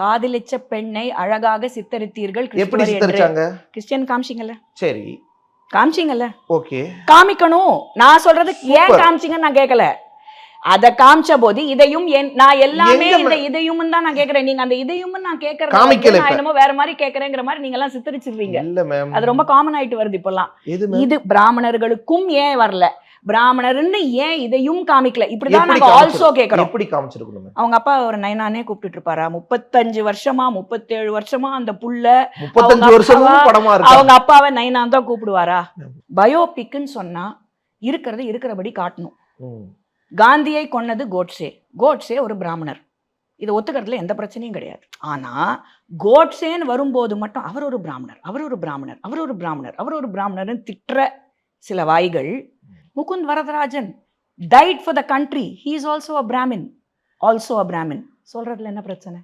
காதலிச்ச பெண்ணை அழகாக சித்தரித்தீர்கள் எப்படி கிறிஸ்துவர் என்று. சித்தரிச்சாங்க? கிறிஸ்டியன் காமிச்சிங்கல்ல, சரி, காமிச்சிங்கல்ல, ஓகே, காமிக்கணும். நான் சொல்றது ஏன் Super. காமிச்சிங்கன்னு நான் கேட்கல. அத காமிச்ச போது இதையும் நான் எல்லாமே எங்க இந்த இதையும் தான் நான் கேக்குறேன். நீங்க அந்த இதையும் நான் கேக்குறது காமிக்கல நான் இப்ப. என்னமோ வேற மாதிரி கேக்குறேங்கிற மாதிரி நீங்க எல்லாம் சித்தரிச்சிருவீங்க. இல்ல மேம், அது ரொம்ப காமன் ஆயிட்டு வருது இப்பெல்லாம். எது மேம்? இது பிராமணர்களுக்கும் ஏன் வரல, பிராமணர்னு ஏன் இதையும் காமிக்கல, இப்படிதான் எப்படி நாங்க காமிச்சிரு- ஆல்சோ கேக்குறோம். எப்படி காமிச்சிருக்கணும் மேம்? அவங்க அப்பா ஒரு நைனானே கூப்பிட்டு இருப்பாரா? 35 வருஷமா 37 வருஷமா அந்த புள்ள 35 அவங்க வருஷமும் அப்பாவா- படமா இருக்கு. அவங்க அப்பாவை நைனான் தான் கூப்பிடுவாரா? பயோபிக்னு சொன்னா இருக்கிறது இருக்கிறபடி காட்டணும். காந்தியை கொன்னது கோட்ஸே. கோட்ஸே ஒரு பிராமணர், இதை ஒத்துக்கிறதுல எந்த பிரச்சனையும் கிடையாது. ஆனா கோட்ஸேன்னு வரும்போது மட்டும் அவர் ஒரு பிராமணர், அவர் ஒரு பிராமணர், அவர் ஒரு பிராமணர், அவர் ஒரு பிராமணர்னு திட்டுற சில வாய்கள். Mukund Varadarajan died for the country, he is also a Brahmin, also a Brahmin சொல்றதுல என்ன பிரச்சனை?